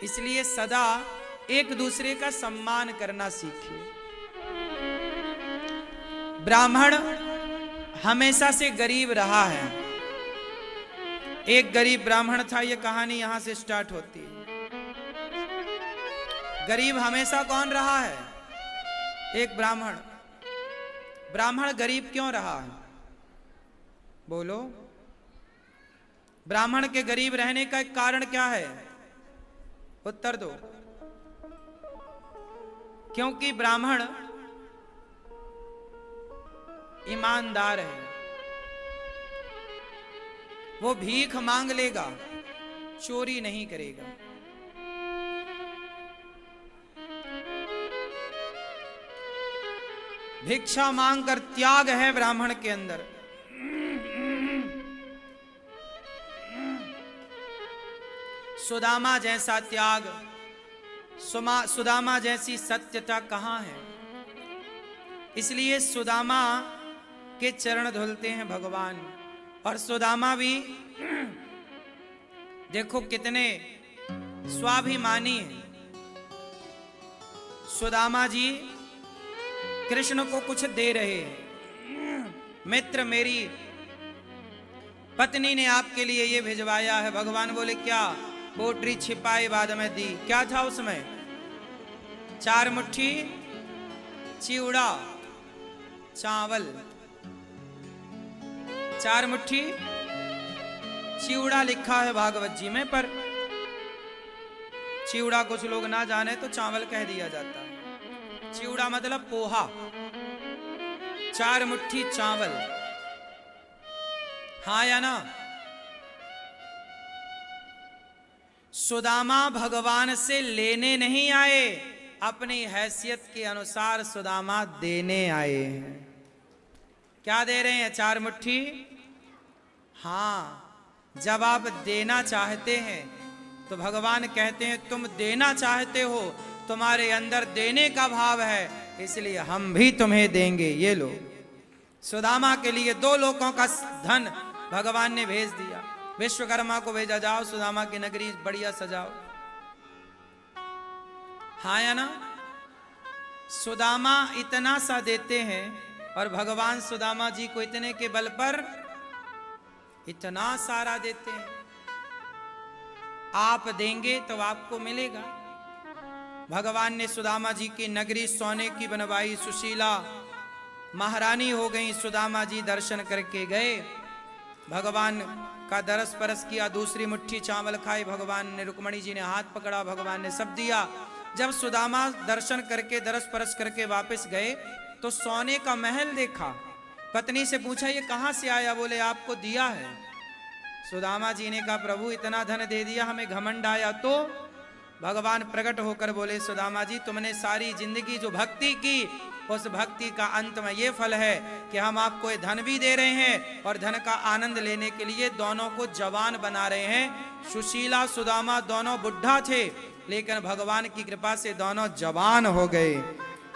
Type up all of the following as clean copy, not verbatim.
इसलिए सदा एक दूसरे का सम्मान करना सीखिए। ब्राह्मण हमेशा से गरीब रहा है। एक गरीब ब्राह्मण था, ये कहानी यहां से स्टार्ट होती है। गरीब हमेशा कौन रहा है? एक ब्राह्मण। ब्राह्मण गरीब क्यों रहा है? बोलो। ब्राह्मण के गरीब रहने का एक कारण क्या है? उत्तर दो। क्योंकि ब्राह्मण ईमानदार है। वो भीख मांग लेगा, चोरी नहीं करेगा। भिक्षा मांगकर त्याग है ब्राह्मण के अंदर। सुदामा जैसा त्याग, सुदामा जैसी सत्यता कहां है? इसलिए सुदामा के चरण धुलते हैं भगवान। और सुदामा भी देखो कितने स्वाभिमानी हैं। सुदामा जी कृष्ण को कुछ दे रहे हैं। मित्र, मेरी पत्नी ने आपके लिए ये भिजवाया है। भगवान बोले क्या? पोटरी छिपाई बाद में दी। क्या था उसमें? 4 मुट्ठी चिवड़ा चावल। 4 मुट्ठी चिवड़ा लिखा है भागवत जी में, पर चिवड़ा कुछ लोग ना जाने तो चावल कह दिया जाता है। चिवड़ा मतलब पोहा। 4 मुट्ठी चावल, हाँ या ना? सुदामा भगवान से लेने नहीं आए, अपनी हैसियत के अनुसार सुदामा देने आए हैं। क्या दे रहे हैं? 4 मुट्ठी। हाँ, जब आप देना चाहते हैं तो भगवान कहते हैं तुम देना चाहते हो, तुम्हारे अंदर देने का भाव है, इसलिए हम भी तुम्हें देंगे। ये लो। सुदामा के लिए 2 लोगों का धन भगवान ने भेज दिया। विश्वकर्मा को भेजा, जाओ सुदामा की नगरी बढ़िया सजाओ। हाँ या ना? सुदामा इतना सा देते हैं और भगवान सुदामा जी को इतने के बल पर इतना सारा देते हैं। आप देंगे तो आपको मिलेगा। भगवान ने सुदामा जी की नगरी सोने की बनवाई, सुशीला महारानी हो गई। सुदामा जी दर्शन करके गए, भगवान का दरस परस किया, दूसरी मुट्ठी चावल खाए। भगवान ने, रुक्मणी जी ने हाथ पकड़ा, भगवान ने सब दिया। जब सुदामा दर्शन करके दरस परस करके वापस गए तो सोने का महल देखा। पत्नी से पूछा ये कहां से आया? बोले आपको दिया है। सुदामा जी ने कहा प्रभु इतना धन दे दिया, हमें घमंड आया। तो भगवान प्रकट होकर बोले सुदामा जी तुमने सारी जिंदगी जो भक्ति की, उस भक्ति का अंत में ये फल है कि हम आपको ये धन भी दे रहे हैं और धन का आनंद लेने के लिए दोनों को जवान बना रहे हैं। सुशीला सुदामा दोनों बुढ़ा थे, लेकिन भगवान की कृपा से दोनों जवान हो गए।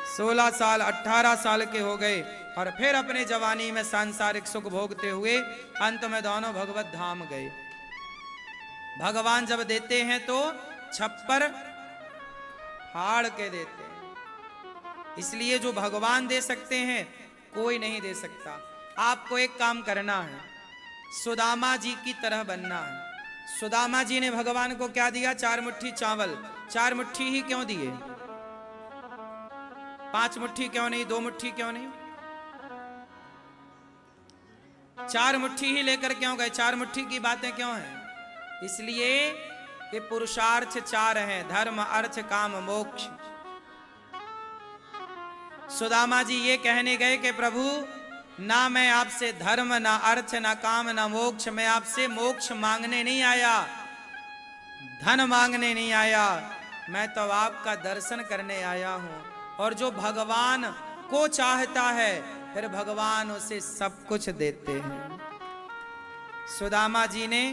16 साल 18 साल के हो गए और फिर अपने जवानी में सांसारिक सुख भोगते हुए अंत में दोनों भगवत धाम गए। भगवान जब देते हैं तो छप्पर फाड़ के देते हैं। इसलिए जो भगवान दे सकते हैं कोई नहीं दे सकता। आपको एक काम करना है, सुदामा जी की तरह बनना है। सुदामा जी ने भगवान को क्या दिया? 4 मुट्ठी चावल। 4 मुट्ठी ही क्यों दिए? 5 मुट्ठी क्यों नहीं? 2 मुट्ठी क्यों नहीं? 4 मुट्ठी ही लेकर क्यों गए? 4 मुट्ठी की बातें क्यों हैं? इसलिए कि पुरुषार्थ 4 हैं, धर्म अर्थ काम मोक्ष। सुदामा जी ये कहने गए कि प्रभु ना मैं आपसे धर्म, ना अर्थ, ना काम, ना मोक्ष, मैं आपसे मोक्ष मांगने नहीं आया, धन मांगने नहीं आया, मैं तो आपका दर्शन करने आया हूं। और जो भगवान को चाहता है फिर भगवान उसे सब कुछ देते हैं। सुदामा जी ने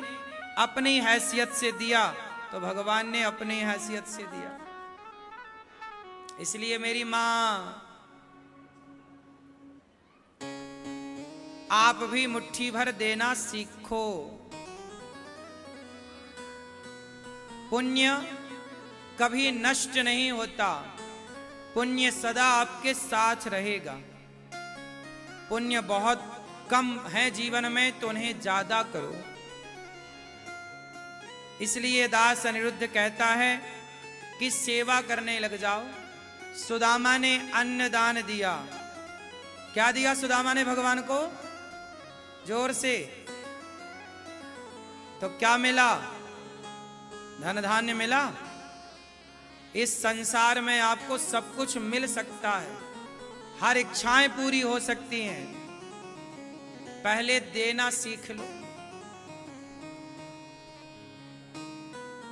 अपनी हैसियत से दिया तो भगवान ने अपनी हैसियत से दिया। इसलिए मेरी मां, आप भी मुट्ठी भर देना सीखो। पुण्य कभी नष्ट नहीं होता, पुण्य सदा आपके साथ रहेगा। पुण्य बहुत कम है जीवन में तो उन्हें ज्यादा करो। इसलिए दास अनिरुद्ध कहता है कि सेवा करने लग जाओ। सुदामा ने अन्न दान दिया। क्या दिया सुदामा ने भगवान को? जोर से। तो क्या मिला? धन धान्य मिला। इस संसार में आपको सब कुछ मिल सकता है, हर इच्छाएं पूरी हो सकती हैं, पहले देना सीख लो।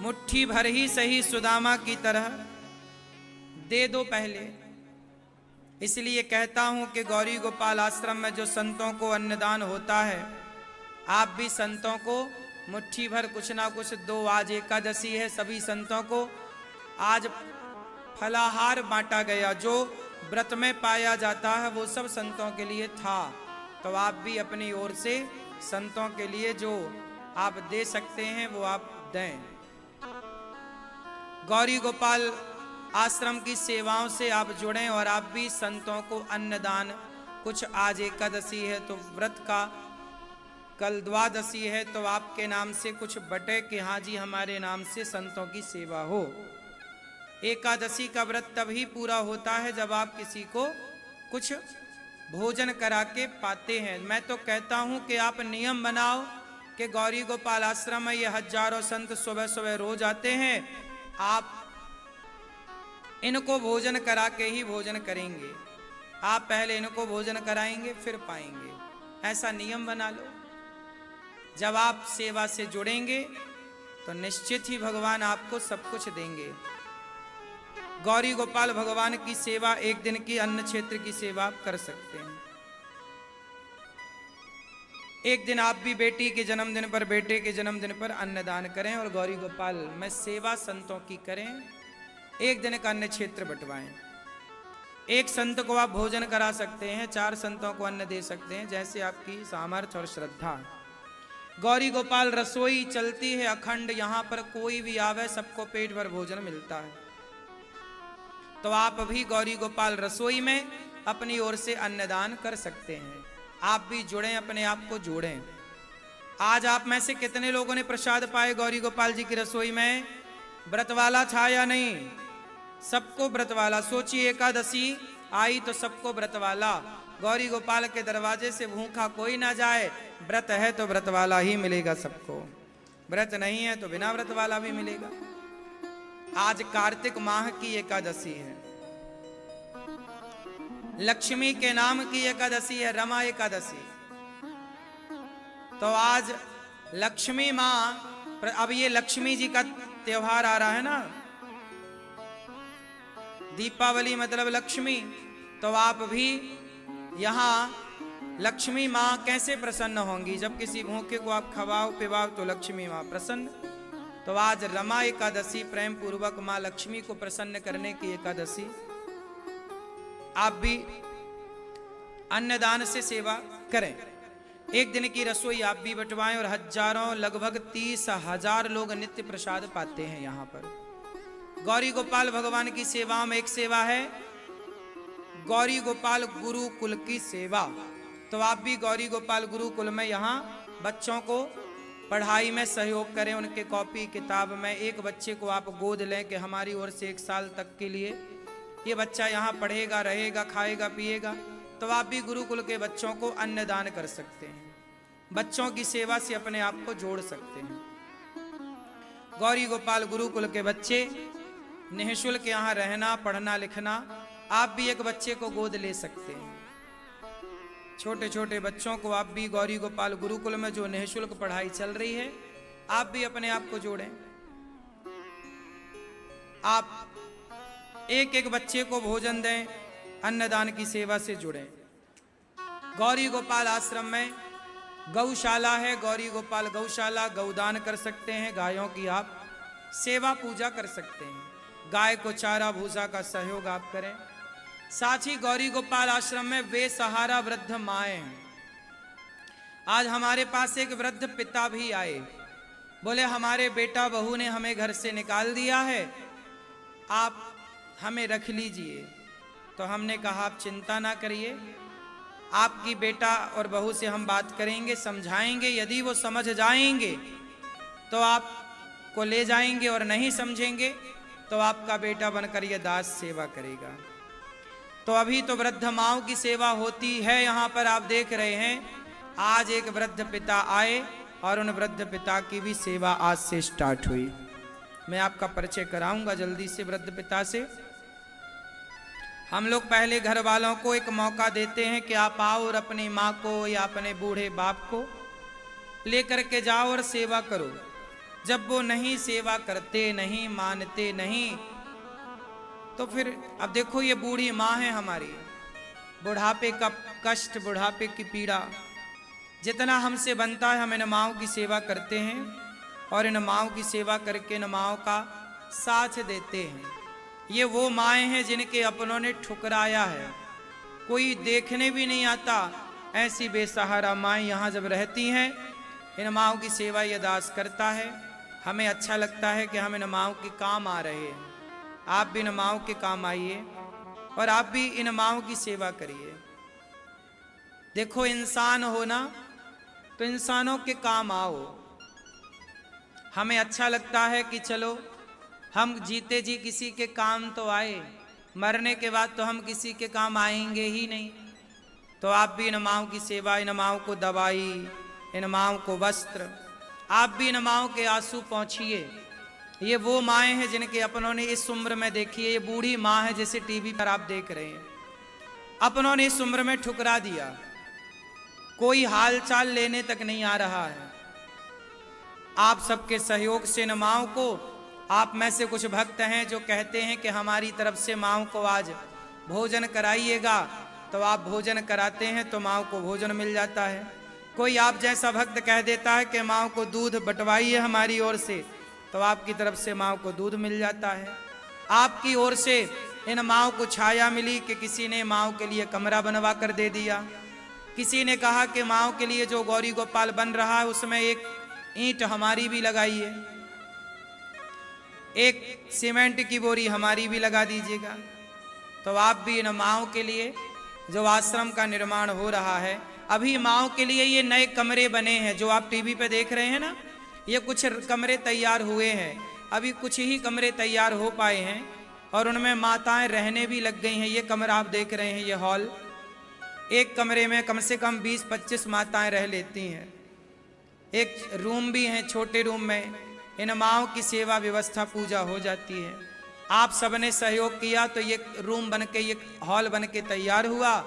मुट्ठी भर ही सही सुदामा की तरह दे दो पहले। इसलिए कहता हूं कि गौरी गोपाल आश्रम में जो संतों को अन्नदान होता है, आप भी संतों को मुट्ठी भर कुछ ना कुछ दो। आज एकादशी है, सभी संतों को आज फलाहार बांटा गया। जो व्रत में पाया जाता है वो सब संतों के लिए था, तो आप भी अपनी ओर से संतों के लिए जो आप दे सकते हैं वो आप दें। गौरी गोपाल आश्रम की सेवाओं से आप जुड़ें और आप भी संतों को अन्नदान, कुछ आज एकादशी है तो व्रत का, कल द्वादशी है तो आपके नाम से कुछ बटे कि हाँ जी हमारे नाम से संतों की सेवा हो। एकादशी का व्रत तभी पूरा होता है जब आप किसी को कुछ भोजन करा के पाते हैं। मैं तो कहता हूं कि आप नियम बनाओ कि गौरी गोपाल आश्रम में ये हजारों संत सुबह सुबह रोज आते हैं, आप इनको भोजन करा के ही भोजन करेंगे। आप पहले इनको भोजन कराएंगे फिर पाएंगे, ऐसा नियम बना लो। जब आप सेवा से जुड़ेंगे तो निश्चित ही भगवान आपको सब कुछ देंगे। गौरी गोपाल भगवान की सेवा, एक दिन की अन्न क्षेत्र की सेवा आप कर सकते हैं। एक दिन आप भी बेटी के जन्मदिन पर, बेटे के जन्मदिन पर अन्नदान करें और गौरी गोपाल में सेवा संतों की करें। एक दिन का अन्न क्षेत्र बंटवाएं। एक संत को आप भोजन करा सकते हैं, 4 संतों को अन्न दे सकते हैं, जैसे आपकी सामर्थ्य और श्रद्धा। गौरी गोपाल रसोई चलती है अखंड, यहां पर कोई भी आवे सबको पेट भर भोजन मिलता है। तो आप भी गौरी गोपाल रसोई में अपनी ओर से अन्नदान कर सकते हैं। आप भी जुड़ें, अपने आप को जोड़ें। आज आप में से कितने लोगों ने प्रसाद पाए गौरी गोपाल जी की रसोई में? व्रत वाला था या नहीं? सबको व्रत वाला। सोचिए एकादशी आई तो सबको व्रत वाला। गौरी गोपाल के दरवाजे से भूखा कोई ना जाए। व्रत है तो व्रत वाला ही मिलेगा सबको, व्रत नहीं है तो बिना व्रत वाला भी मिलेगा। आज कार्तिक माह की एकादशी है, लक्ष्मी के नाम की एकादशी है, रमा एकादशी। तो आज लक्ष्मी माँ, अब ये लक्ष्मी जी का त्योहार आ रहा है ना, दीपावली मतलब लक्ष्मी। तो आप भी यहाँ लक्ष्मी माँ कैसे प्रसन्न होंगी? जब किसी भूखे को आप खवाओ पिवाओ तो लक्ष्मी माँ प्रसन्न। तो आज रमा एकादशी, प्रेम पूर्वक माँ लक्ष्मी को प्रसन्न करने की एकादशी। आप भी अन्नदान से सेवा करें। एक दिन की रसोई आप भी बंटवाएं और हजारों, लगभग 30,000 लोग नित्य प्रसाद पाते हैं यहाँ पर। गौरी गोपाल भगवान की सेवा में एक सेवा है गौरी गोपाल गुरुकुल की सेवा। तो आप भी गौरी गोपाल गुरुकुल में यहाँ बच्चों को पढ़ाई में सहयोग करें। उनके कॉपी किताब में एक बच्चे को आप गोद लें कि हमारी ओर से 1 साल तक के लिए ये बच्चा यहाँ पढ़ेगा, रहेगा, खाएगा, पिएगा। तो आप भी गुरुकुल के बच्चों को अन्नदान कर सकते हैं। बच्चों की सेवा से अपने आप को जोड़ सकते हैं। गौरी गोपाल गुरुकुल के बच्चे निःशुल्क यहाँ रहना, पढ़ना, लिखना। आप भी एक बच्चे को गोद ले सकते हैं। छोटे छोटे बच्चों को आप भी गौरी गोपाल गुरुकुल में जो निःशुल्क पढ़ाई चल रही है, आप भी अपने आप को जोड़ें। आप एक एक बच्चे को भोजन दें, अन्नदान की सेवा से जुड़ें। गौरी गोपाल आश्रम में गौशाला है, गौरी गोपाल गौशाला, गौदान कर सकते हैं। गायों की आप सेवा पूजा कर सकते हैं। गाय को चारा भूसा का सहयोग आप करें। साथ ही गौरी गोपाल आश्रम में बेसहारा वृद्ध माएँ हैं। आज हमारे पास एक वृद्ध पिता भी आए, बोले हमारे बेटा बहू ने हमें घर से निकाल दिया है आप हमें रख लीजिए। तो हमने कहा आप चिंता ना करिए, आपकी बेटा और बहू से हम बात करेंगे, समझाएंगे, यदि वो समझ जाएंगे तो आपको ले जाएंगे, और नहीं समझेंगे तो आपका बेटा बनकर ये दास सेवा करेगा। तो अभी तो वृद्ध माओं की सेवा होती है यहाँ पर, आप देख रहे हैं। आज एक वृद्ध पिता आए और उन वृद्ध पिता की भी सेवा आज से स्टार्ट हुई। मैं आपका परिचय कराऊंगा जल्दी से वृद्ध पिता से। हम लोग पहले घर वालों को एक मौका देते हैं कि आप आओ और अपनी माँ को या अपने बूढ़े बाप को लेकर के जाओ और सेवा करो। जब वो नहीं सेवा करते, नहीं मानते, नहीं, तो फिर अब देखो ये बूढ़ी माँ है हमारी, बुढ़ापे का कष्ट, बुढ़ापे की पीड़ा, जितना हमसे बनता है हम इन माँओं की सेवा करते हैं और इन माँओं की सेवा करके इन माँओं का साथ देते हैं। ये वो माएँ हैं जिनके अपनों ने ठुकराया है, कोई देखने भी नहीं आता। ऐसी बेसहारा माएँ यहाँ जब रहती हैं, इन माँओं की सेवा ये दास करता है। हमें अच्छा लगता है कि हम इन माँओं के काम आ रहे हैं। आप भी इन माँओं के काम आइए और आप भी इन माँओं की सेवा करिए। देखो इंसान हो ना, तो इंसानों के काम आओ। हमें अच्छा लगता है कि चलो हम जीते जी किसी के काम तो आए, मरने के बाद तो हम किसी के काम आएंगे ही नहीं। तो आप भी इन माँओं की सेवा, इन माँओं को दवाई, इन माँओं को वस्त्र, आप भी इन माँओं के आंसू पहुँचिए। ये वो माएँ हैं जिनके अपनों ने इस उम्र में, देखिए ये बूढ़ी माँ है जैसे टीवी पर आप देख रहे हैं, अपनों ने इस उम्र में ठुकरा दिया, कोई हाल चाल लेने तक नहीं आ रहा है। आप सबके सहयोग से इन माँओं को, आप में से कुछ भक्त हैं जो कहते हैं कि हमारी तरफ से माँओं को आज भोजन कराइएगा, तो आप भोजन कराते हैं तो माँओं को भोजन मिल जाता है। कोई आप जैसा भक्त कह देता है कि माँओं को दूध बंटवाइए हमारी ओर से, तो आपकी तरफ से माँओं को दूध मिल जाता है। आपकी ओर से इन माँओं को छाया मिली कि किसी ने माँओं के लिए कमरा बनवा कर दे दिया, किसी ने कहा कि माँओं के लिए जो गौरी गोपाल बन रहा है उसमें एक ईंट हमारी भी लगाइए, एक सीमेंट की बोरी हमारी भी लगा दीजिएगा। तो आप भी इन माँओं के लिए, जो आश्रम का निर्माण हो रहा है, अभी माँओं के लिए ये नए कमरे बने हैं जो आप टीवी पे देख रहे हैं ना, ये कुछ कमरे तैयार हुए हैं, अभी कुछ ही कमरे तैयार हो पाए हैं और उनमें माताएं रहने भी लग गई हैं। ये कमरा आप देख रहे हैं, ये हॉल, एक कमरे में कम से कम 20-25 माताएं रह लेती हैं। एक रूम भी है, छोटे रूम में इन माँओं की सेवा व्यवस्था पूजा हो जाती है। आप सबने सहयोग किया तो ये रूम बन के, ये हॉल बन के तैयार हुआ।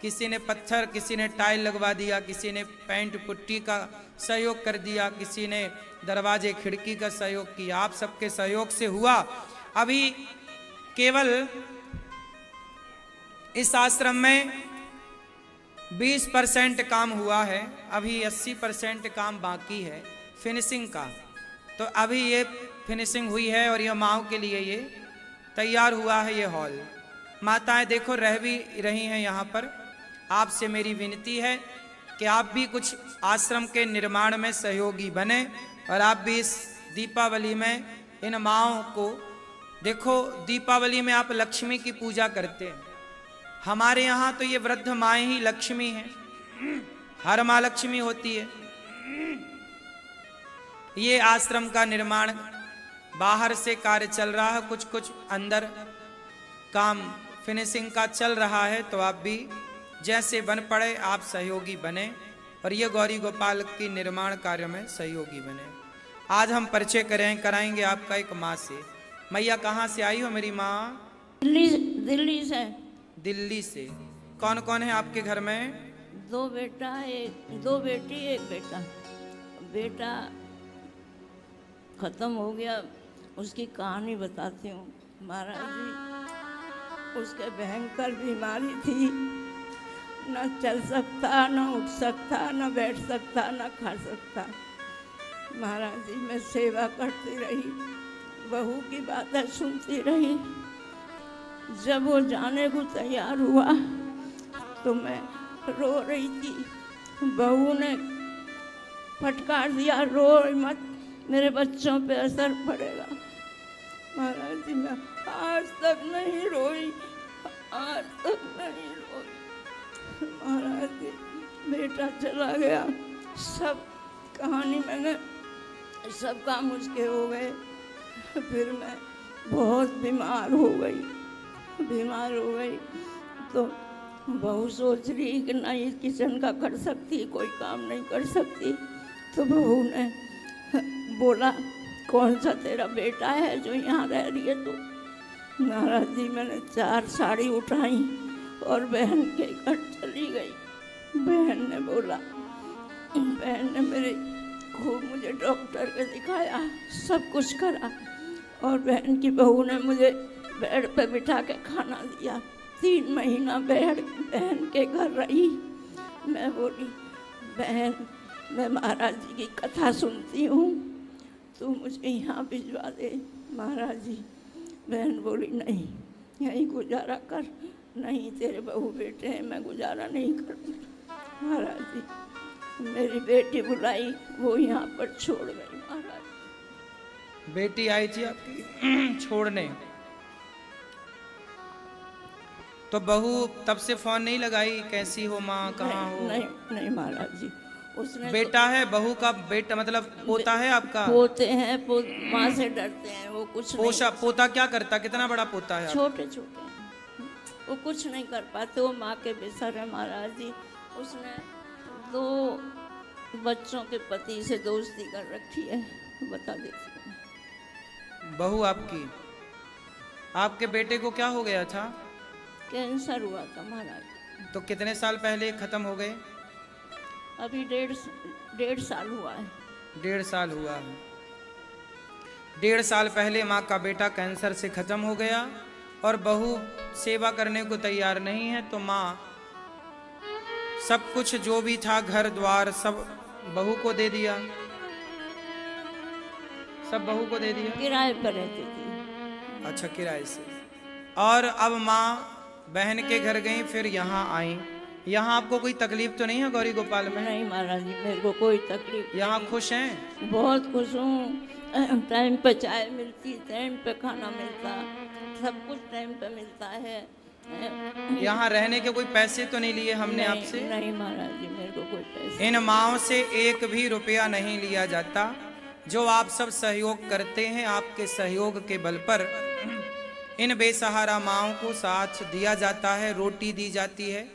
किसी ने पत्थर, किसी ने टाइल लगवा दिया, किसी ने पेंट पुट्टी का सहयोग कर दिया, किसी ने दरवाजे खिड़की का सहयोग किया। आप सबके सहयोग से हुआ। अभी केवल इस आश्रम में 20% काम हुआ है, अभी 80% काम बाकी है फिनिशिंग का। तो अभी ये फिनिशिंग हुई है और यह माँओं के लिए ये तैयार हुआ है ये हॉल। माताएं देखो रह भी रही हैं यहाँ पर। आपसे मेरी विनती है कि आप भी कुछ आश्रम के निर्माण में सहयोगी बने और आप भी इस दीपावली में इन माँओं को देखो। दीपावली में आप लक्ष्मी की पूजा करते हैं, हमारे यहाँ तो ये वृद्ध माएँ ही लक्ष्मी हैं, हर माँ लक्ष्मी होती है। ये आश्रम का निर्माण बाहर से कार्य चल रहा है, कुछ कुछ अंदर काम फिनिशिंग का चल रहा है। तो आप भी जैसे बन पड़े आप सहयोगी बने और ये गौरी गोपाल की निर्माण कार्य में सहयोगी बने। आज हम परिचय कराएंगे आपका एक माँ से। मैया कहाँ से आई हो मेरी माँ? दिल्ली से। दिल्ली से। कौन कौन है आपके घर में? 2 बेटा, 2 बेटी, 1 बेटा। बेटा खत्म हो गया, उसकी कहानी बताती हूँ। महाराज जी, उसके भयंकर बीमारी थी, न चल सकता, न उठ सकता, न बैठ सकता, न खा सकता। महाराज जी मैं सेवा करती रही, बहू की बातें सुनती रही। जब वो जाने को तैयार हुआ तो मैं रो रही थी। बहू ने फटकार दिया, रो मत, मेरे बच्चों पे असर पड़ेगा। महाराज जी मैं आज तक नहीं रोई, आज तक नहीं रोई। महाराज जी बेटा चला गया, सब कहानी मैंने सब काम उसके हो गए। फिर मैं बहुत बीमार हो गई तो बहू सोच रही कि नहीं किचन का कर सकती, कोई काम नहीं कर सकती। तो बहू ने बोला कौन सा तेरा बेटा है जो यहाँ रह रही है तू? महाराज जी मैंने 4 साड़ी उठाई और बहन के घर चली गई। बहन ने बोला, बहन ने मेरे खूब मुझे डॉक्टर के दिखाया, सब कुछ करा और बहन की बहू ने मुझे बेड पे बिठा के खाना दिया। 3 महीना बहन के घर रही। मैं बोली बहन मैं महाराज जी की कथा सुनती हूँ, तू मुझे यहाँ भिजवा दे। महाराज जी बहन बोली नहीं यहीं गुजारा कर, नहीं तेरे बहू बेटे हैं, मैं गुजारा नहीं करूँगी। महाराज जी मेरी बेटी बुलाई, वो यहाँ पर छोड़ गई। महाराज बेटी आई थी आपकी छोड़ने, तो बहू तब से फोन नहीं लगाई कैसी हो माँ, कहाँ हो? नहीं महाराज जी उसने बेटा है बहू का बेटा, मतलब पोता है आपका? पोते हैं, माँ से डरते हैं, वो कुछ पोषा पोता क्या करता, कितना बड़ा पोता है? छोटे छोटे हैं, वो कुछ नहीं कर पाते, वो माँ के बेसर है। महाराज जी उसने 2 बच्चों के पति से दोस्ती कर रखी है, बता देती हूँ। बहू आपकी, आपके बेटे को क्या हो गया था? कैंसर हुआ था महाराज। तो कितने साल पहले खत्म हो गए? अभी 1.5 साल हुआ है। 1.5 साल हुआ है। 1.5 साल पहले माँ का बेटा कैंसर से खत्म हो गया और बहू सेवा करने को तैयार नहीं है, तो माँ सब कुछ जो भी था घर द्वार सब बहू को दे दिया, सब बहू को दे दिया। किराए पर रहती थी। अच्छा किराए से। और अब माँ बहन के घर गई, फिर यहाँ आई। यहाँ आपको कोई तकलीफ तो नहीं है गौरी गोपाल में? नहीं महाराज जी मेरे को कोई तकलीफ। यहाँ खुश हैं? बहुत खुश हूँ। टाइम पे चाय मिलती, टाइम पे खाना मिलता, सब कुछ टाइम पे मिलता है। यहाँ रहने के कोई पैसे तो नहीं लिए हमने आपसे? नहीं महाराज जी मेरे को कोई पैसे। इन माओं से 1 भी रुपया नहीं लिया जाता। जो आप सब सहयोग करते हैं, आपके सहयोग के बल पर इन बेसहारा माओं को साथ दिया जाता है, रोटी दी जाती है,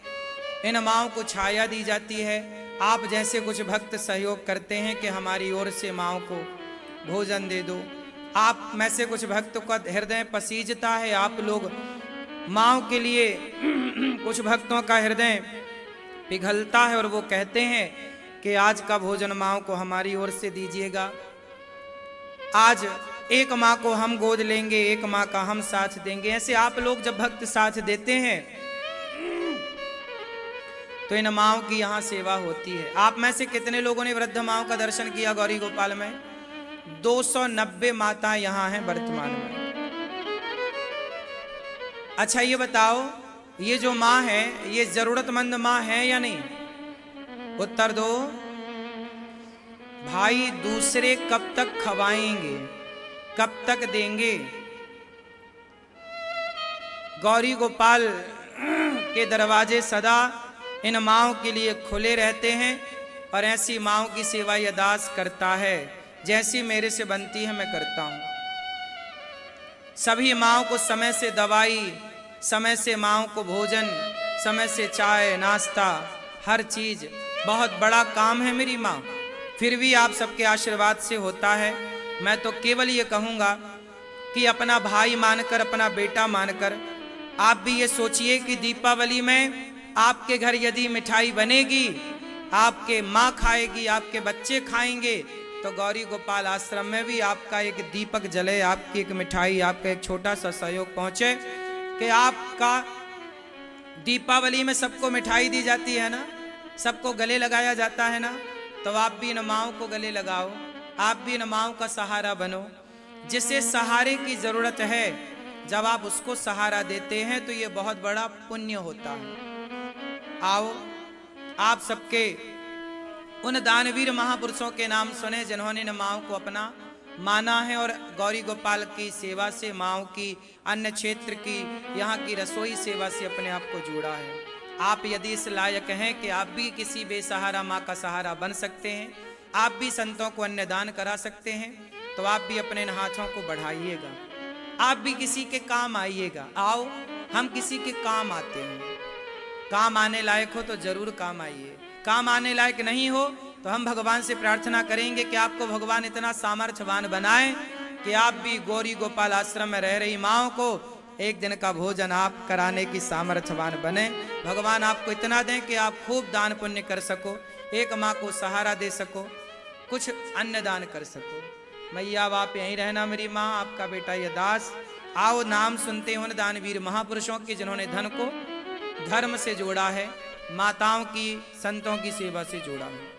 इन माओं को छाया दी जाती है। आप जैसे कुछ भक्त सहयोग करते हैं कि हमारी ओर से माओं को भोजन दे दो। आप में से कुछ भक्तों का हृदय पसीजता है, आप लोग माओं के लिए कुछ भक्तों का हृदय पिघलता है और वो कहते हैं कि आज का भोजन माओं को हमारी ओर से दीजिएगा। आज एक माँ को हम गोद लेंगे, एक माँ का हम साथ देंगे। ऐसे आप लोग जब भक्त साथ देते हैं तो इन माओं की यहाँ सेवा होती है। आप में से कितने लोगों ने वृद्ध माओं का दर्शन किया गौरी गोपाल में? 290 माताएं यहाँ हैं वर्तमान में। अच्छा ये बताओ, ये जो माँ है ये जरूरतमंद माँ है या नहीं? उत्तर दो भाई। दूसरे कब तक खवाएंगे, कब तक देंगे? गौरी गोपाल के दरवाजे सदा इन माओं के लिए खुले रहते हैं और ऐसी माओं की सेवा यह दास करता है जैसी मेरे से बनती है मैं करता हूं। सभी माओं को समय से दवाई, समय से माओं को भोजन, समय से चाय नाश्ता, हर चीज बहुत बड़ा काम है मेरी माँ। फिर भी आप सबके आशीर्वाद से होता है। मैं तो केवल ये कहूँगा कि अपना भाई मानकर, अपना बेटा मानकर आप भी ये सोचिए कि दीपावली में आपके घर यदि मिठाई बनेगी, आपके माँ खाएगी, आपके बच्चे खाएंगे, तो गौरी गोपाल आश्रम में भी आपका एक दीपक जले, आपकी एक मिठाई, आपका एक छोटा सा सहयोग पहुंचे कि आपका दीपावली में सबको मिठाई दी जाती है ना, सबको गले लगाया जाता है ना, तो आप भी इन माओं को गले लगाओ, आप भी इन माओं का सहारा बनो। जिसे सहारे की जरूरत है जब आप उसको सहारा देते हैं तो ये बहुत बड़ा पुण्य होता है। आओ आप सबके उन दानवीर महापुरुषों के नाम सुने जिन्होंने इन माओं को अपना माना है और गौरी गोपाल की सेवा से, माँओं की, अन्य क्षेत्र की, यहाँ की रसोई सेवा से अपने आप को जोड़ा है। आप यदि इस लायक हैं कि आप भी किसी बेसहारा माँ का सहारा बन सकते हैं, आप भी संतों को अन्नदान करा सकते हैं, तो आप भी अपने इन हाथों को बढ़ाइएगा, आप भी किसी के काम आइएगा। आओ, हम किसी के काम आते हैं। काम आने लायक हो तो जरूर काम आइए, काम आने लायक नहीं हो तो हम भगवान से प्रार्थना करेंगे कि आपको भगवान इतना सामर्थ्यवान बनाए कि आप भी गौरी गोपाल आश्रम में रह रही माँओं को एक दिन का भोजन आप कराने की सामर्थ्यवान बने। भगवान आपको इतना दें कि आप खूब दान पुण्य कर सको, एक माँ को सहारा दे सको, कुछ अन्न दान कर सको। मैया अब आप यहीं रहना मेरी माँ, आपका बेटा ये दास। आओ, नाम सुनते हैं उन दानवीर महापुरुषों के जिन्होंने धन को धर्म से जोड़ा है, माताओं की, संतों की सेवा से जोड़ा है।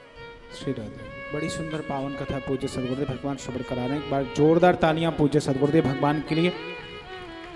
श्री राधे। बड़ी सुंदर पावन कथा पूज्य सदगुरुदेव भगवान श्रवण करा रहे हैं। एक बार जोरदार तालियां पूज्य सदगुरुदेव भगवान के लिए।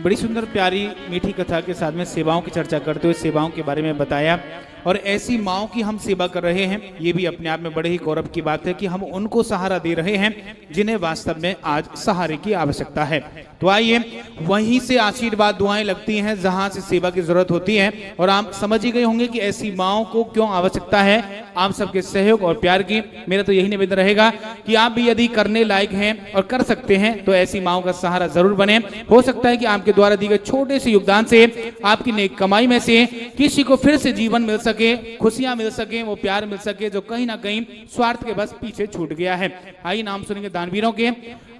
बड़ी सुंदर प्यारी मीठी कथा के साथ में सेवाओं की चर्चा करते हुए सेवाओं के बारे में बताया, और ऐसी माँओं की हम सेवा कर रहे हैं, ये भी अपने आप में बड़े ही गौरव की बात है कि हम उनको सहारा दे रहे हैं जिन्हें वास्तव में आज सहारे की आवश्यकता है। तो आइए, वहीं से आशीर्वाद दुआएं लगती हैं जहां से सेवा की जरूरत होती है, और आप समझ ही गए होंगे कि ऐसी माँओं को क्यों आवश्यकता है आप सबके सहयोग और प्यार की। मेरा तो यही निवेदन रहेगा कि आप भी यदि करने लायक हैं और कर सकते हैं तो ऐसी माँओं का सहारा जरूर बने। हो सकता है कि आपके द्वारा दिए गए छोटे से योगदान से, आपकी नेक कमाई में से किसी को फिर से जीवन मिल सके, खुशियां मिल सके, वो प्यार मिल सके जो कहीं ना कहीं स्वार्थ के बस पीछे छूट गया है। आइए नाम सुनेंगे दानवीरों के।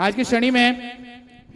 आज की श्रेणी में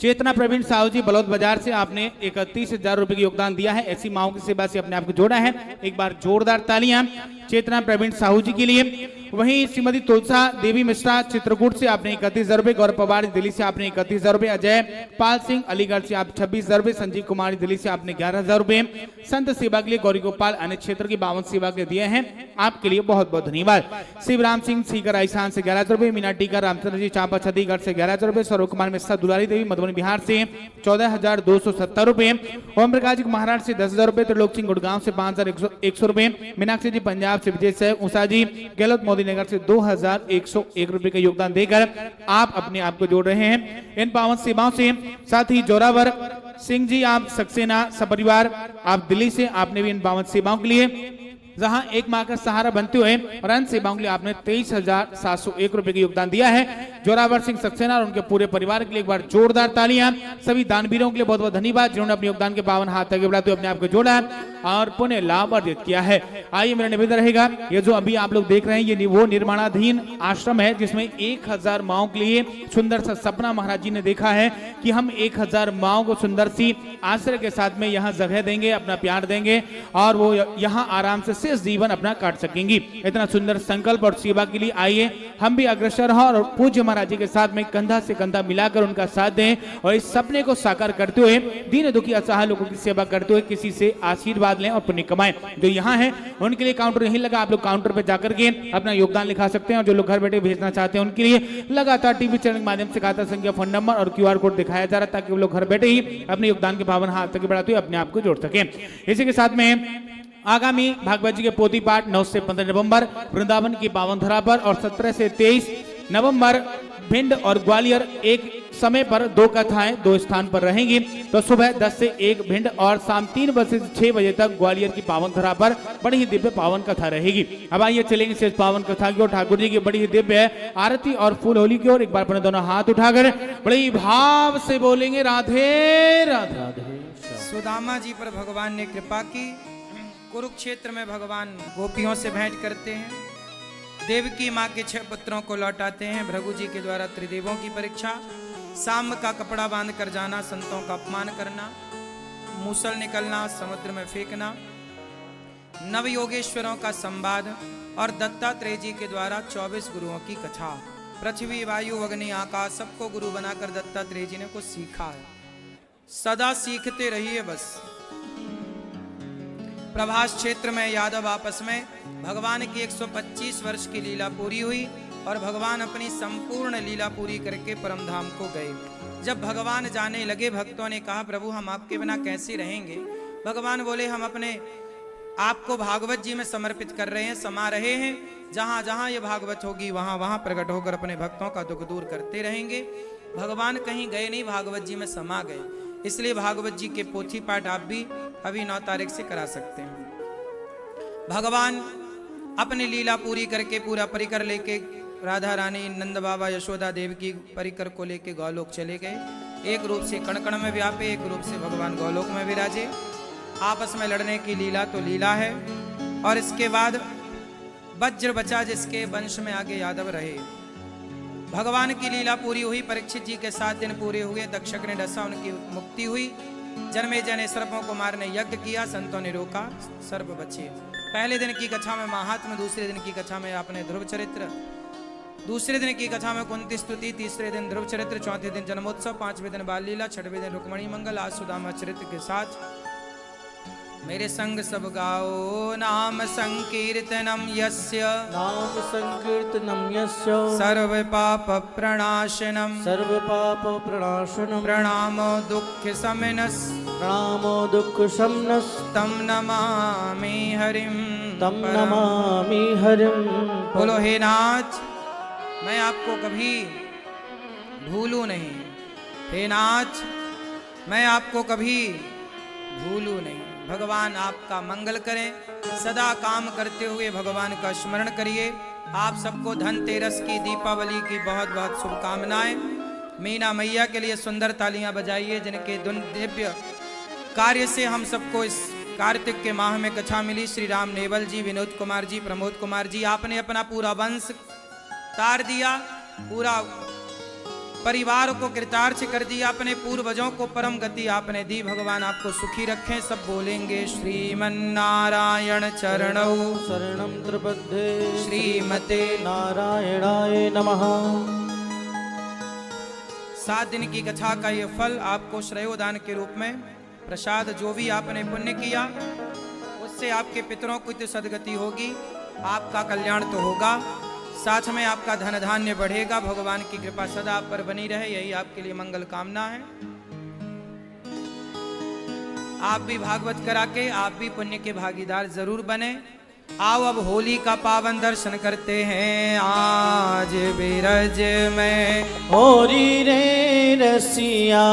चेतना प्रवीण साहू जी बलौद बाजार से आपने 31,000 रुपए का योगदान दिया है। ऐसी माँओं की सेवा से अपने आप को जोड़ा है। एक बार जोरदार तालियां चेतना प्रवीण साहू जी के लिए। वहीं श्रीमती तुलसा देवी मिश्रा चित्रकूट से आपने 31,000 रुपए, गौरव पवार दिल्ली से आपने 31,000 रुपए, अजय पाल सिंह अलीगढ़ से आप 26,000 रुपए, संजीव कुमार दिल्ली से आपने 11,000 रुपए संत सेवा के लिए, गौरी गोपाल अन्य क्षेत्र की 52 सेवा के लिए दिए हैं। आपके लिए बहुत बहुत धन्यवाद। शिवराम सिंह सीकर राजस्थान से 11,000 रुपए, मीना टीकर रामचंद्र जी चांपा छत्तीसगढ़ से 11,000 रुपए, सौरभ कुमार मिश्रा दुलारी देवी मधुबनी बिहार से 14,270 रुपए, ओम प्रकाश जी महाराष्ट्र से 10,000 रुपए, त्रिलोक सिंह गुड़गांव से 5,100 रुपए, मीनाक्षी जी पंजाब से, विजय साहब ऊषा जी गहलोत मोदी नगर से 2,101 रुपए का योगदान देकर आप अपने आप को जोड़ रहे हैं इन पावन सेवाओं से। साथ ही जोरावर सिंह जी आप सक्सेना सपरिवार आप दिल्ली से, आपने भी इन पावन सेवाओं के लिए जहां एक माँ का सहारा बनते हुए और अन्य सेवाओं के लिए आपने 23,701 रुपए का योगदान दिया है। जोरावर सिंह सक्सेना और उनके पूरे परिवार के लिए एक बार जोरदार तालियां। सभी दानवीरों के लिए बहुत बहुत धन्यवाद जिन्होंने अपने योगदान के पावन हाथ आगे बढ़ाते हुए अपने आप को जोड़ा और पुण्य लाभ अर्जित किया है। आइए, मेरा निवेदन रहेगा, ये जो अभी आप लोग देख रहे हैं ये वो निर्माणाधीन आश्रम है जिसमें 1,000 माँओं के लिए सुंदर सा सपना महाराज जी ने देखा है कि हम 1,000 माँओं को सुंदर सी आश्रय के साथ में यहाँ जगह देंगे, अपना प्यार देंगे और वो यहाँ आराम से शेष जीवन अपना काट सकेंगी। इतना सुंदर संकल्प और सेवा के लिए आइए हम भी अग्रसर हों और पूज्य महाराज जी के साथ में कंधा से कंधा मिलाकर उनका साथ दें और इस सपने को साकार करते हुए दीन दुखी असहाय लोगों की सेवा करते हुए किसी से आशीर्वाद लें और पुण्य कमाएं। जो यहाँ है उनके लिए काउंटर यहीं लगा, आप लोग काउंटर पे जाकर के अपना योगदान लिखा सकते हैं और जो लोग घर बैठे भेजना चाहते हैं उनके लिए लगातार टीवी चैनल के माध्यम से खाता संख्या, फोन नंबर और QR कोड दिखाया जा रहा है ताकि वो लोग घर बैठे ही अपने योगदान के पावन हाथ आगे बढ़ाते हुए अपने आप को जोड़ सके। इसी के साथ में आगामी भागवत जी के पोथी पाठ 9 से 15 नवंबर वृंदावन की पावन धरा पर और 17 से 23 नवंबर भिंड और ग्वालियर एक समय पर 2 कथाएं 2 स्थान पर रहेंगी। तो सुबह 10 से 1 भिंड और शाम 3 बजे से 6 बजे तक ग्वालियर की पावन धरा पर बड़ी ही दिव्य पावन कथा रहेगी। अब आइए चलेंगे शेष पावन कथा की ओर। ठाकुर जी की बड़ी ही दिव्य आरती और फूल होली की ओर। एक बार अपने दोनों हाथ उठाकर बड़े ही भाव से बोलेंगे राधे राधे। सुदामा जी पर भगवान ने कृपा की। कुरुक्षेत्र में भगवान गोपियों से भेंट करते हैं, देवकी माँ के 6 पुत्रों को लौटाते हैं, भृगु जी के द्वारा त्रिदेवों की परीक्षा, साम्ब का कपड़ा बांध कर जाना, संतों का अपमान करना, मूसल निकलना, समुद्र में फेंकना, नव योगेश्वरों का संवाद और दत्तात्रेय जी के द्वारा 24 गुरुओं की कथा। पृथ्वी वायु अग्नि आकाश सबको गुरु बनाकर दत्तात्रेय जी ने कुछ सीखा है। सदा सीखते रहिए बस। प्रभास क्षेत्र में यादव आपस में भगवान की 125 वर्ष की लीला पूरी हुई और भगवान अपनी संपूर्ण लीला पूरी करके परम धाम को गए। जब भगवान जाने लगे भक्तों ने कहा प्रभु हम आपके बिना कैसे रहेंगे। भगवान बोले हम अपने आपको भागवत जी में समर्पित कर रहे हैं, समा रहे हैं। जहां जहां ये भागवत होगी वहां वहां प्रकट होकर अपने भक्तों का दुख दूर करते रहेंगे। भगवान कहीं गए नहीं, भागवत जी में समा गए। इसलिए भागवत जी के पोथी पाठ आप भी अभी 9 तारीख से करा सकते हैं। भगवान अपनी लीला पूरी करके पूरा परिकर लेके राधा रानी, नंद बाबा, यशोदा देव की परिकर को लेके गौलोक चले गए। एक रूप से कण कण में व्यापे, एक रूप से भगवान गौलोक में विराजे। आपस में लड़ने की लीला तो लीला है। और इसके बाद वज्र बचा जिसके वंश में आगे यादव रहे। भगवान की लीला पूरी हुई, परीक्षित जी के 7 दिन पूरे हुए, तक्षक ने डसा, उनकी मुक्ति हुई। जन्मेजय ने सर्पों को मारने यज्ञ किया, संतों ने रोका, सर्प बचे। पहले दिन की कथा में महात्म, दूसरे दिन की कथा में आपने ध्रुव चरित्र, दूसरे दिन की कथा में कुंती स्तुति, तीसरे दिन ध्रुव चरित्र, चौथे दिन जन्मोत्सव, 5वें दिन बाल लीला, 6वें दिन रुक्मणी मंगल। आज सुदामा चरित्र के साथ मेरे संग सब गाओ नाम संकीर्तनम यस्य, नाम संकीर्तनम यस्य सर्व पाप प्रणाशनम, सर्व पाप प्रणाशनम, प्रणामो दुख शमनस, प्रणामो दुख शमनस, तम नमामि हरिम, तम नमामि हरिम। बोलो हे नाथ, मैं आपको कभी भूलू नहीं। हे नाथ, मैं आपको कभी भूलू नहीं। भगवान आपका मंगल करें। सदा काम करते हुए भगवान का स्मरण करिए। आप सबको धनतेरस की, दीपावली की बहुत बहुत शुभकामनाएं। मीना मैया के लिए सुंदर तालियां बजाइए, जिनके दिव्य कार्य से हम सबको इस कार्तिक के माह में कथा मिली। श्री राम नेवल जी, विनोद कुमार जी, प्रमोद कुमार जी, आपने अपना पूरा वंश तार दिया, पूरा परिवार को कृतार्थ कर दिया, अपने पूर्वजों को परम गति आपने दी। भगवान आपको सुखी रखें। सब बोलेंगे श्रीमन्नारायण चरणौ शरणं प्रपद्ये, श्रीमते नारायणाय नमः। 7 दिन की कथा का ये फल आपको श्रेयोदान के रूप में प्रसाद, जो भी आपने पुण्य किया उससे आपके पितरों को तो सदगति होगी, आपका कल्याण तो होगा, साथ में आपका धन धान्य बढ़ेगा। भगवान की कृपा सदा आप पर बनी रहे, यही आपके लिए मंगल कामना है। आप भी भागवत करा के आप भी पुण्य के भागीदार जरूर बने। आओ अब होली का पावन दर्शन करते हैं। आज बिरज में होरी रे रसिया,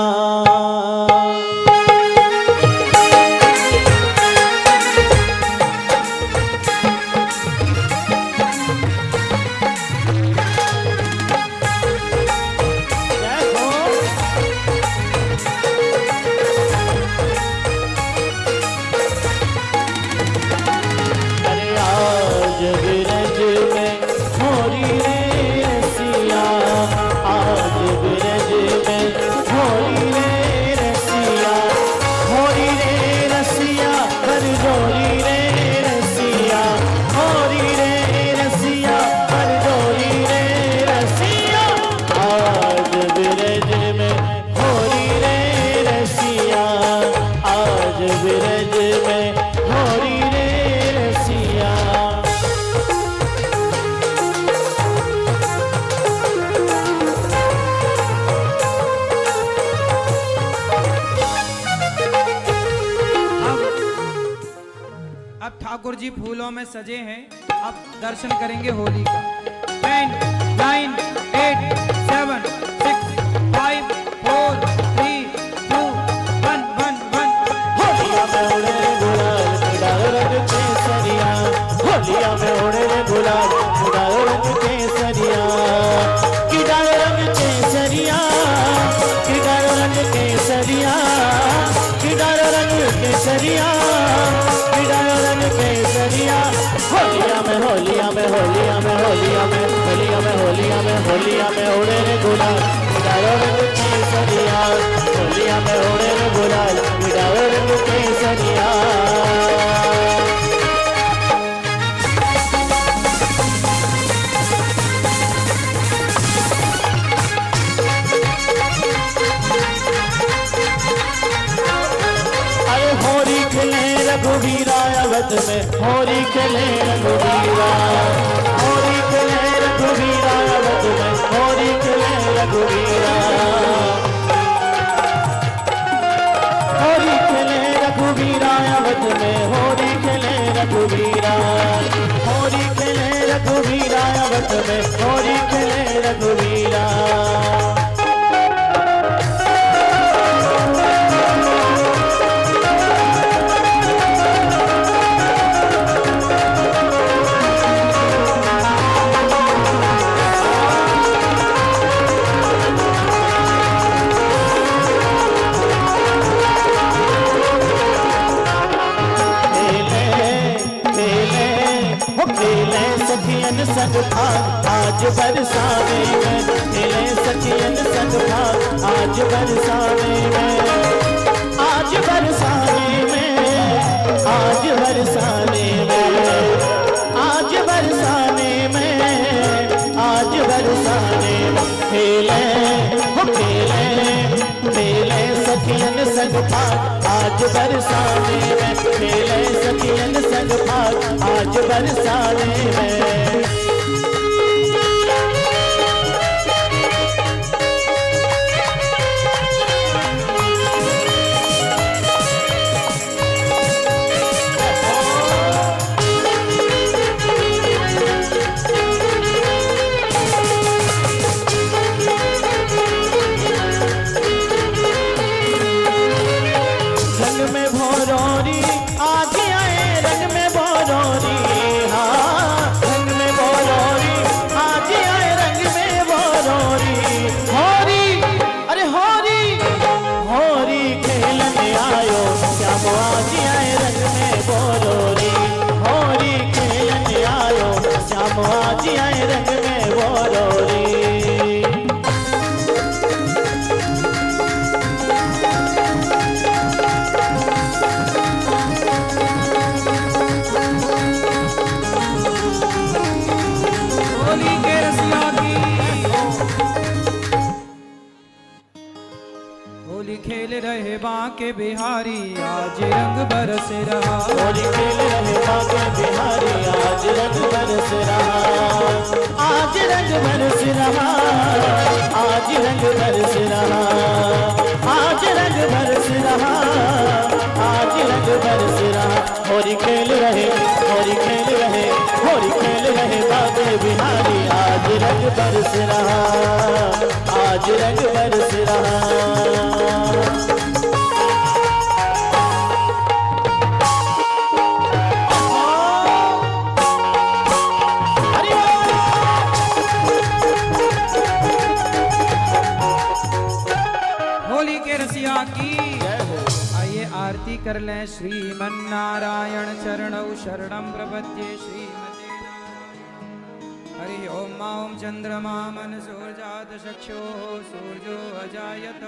ठाकुर जी फूलों में सजे हैं। अब दर्शन करेंगे होली का। 10, 9, 8, 7, 6, 5, 4, 3, 2, 1, 1, 1। होलिया में उड़े गुलाल उड़ाओ रंग केसरिया, होलिया में उड़े गुलाल उड़ाओ रंग केसरिया, कि डालो रंग केसरिया, कि डालो रंग केसरिया, कि डालो रंग केसरिया, कि डालो रंग केसरिया। होलिया में होलिया में होलिया में होलिया में होलिया में होलिया में होलिया में उड़े रे गुलाल उड़ाओ रंग केसरिया, होलिया में उड़े रे गुलाल उड़ाओ रंग केसरिया। होरी खेले रघुवीरा अवध में, होरी खेले रघुवीरा, होरी खेले रघुवीरा अवध में, होरी खेले रघुवीरा, होरी खेले रघुवीरा अवध में, होरी खेले रघुवीरा, होली खेले रघुवीरा, अवध में होली खेले रघुवीरा। सखियन संग भाग आज बरसाने में, खेले सखियन संग भाग आज बरसाने में, आज बरसाने में, आज बरसाने में, आज बरसाने में, आज बरसाने में। खेले खेले सखियन संग भाग आज बरसाने में, खेले सखियन संग भाग आज बरसाने में। आज आए रंग में बोरोरी। होली के रसिया की होली खेल रहे बांके बिहारी आज रंग बरस रहा, होली खेल रहे बांके बिहारी आज रंग बरस रहा, आज रंग बरस रहा, आज रंग बरस रहा, आज रंग बरस रहा, आज रंग बरस रहा। होली खेल रहे होली खेल रहे होली खेल रहे बांके बिहारी आज रंग बरस रहा, आज रंग बरस रहा। होली के रसिया की आइए आरती कर लें। श्रीमन नारायण चरणौ शरणं प्रपद्ये श्रीमते नारायण। हरि ओम ओम चंद्रमा मनसो जात चक्षो सूर्यो अजायत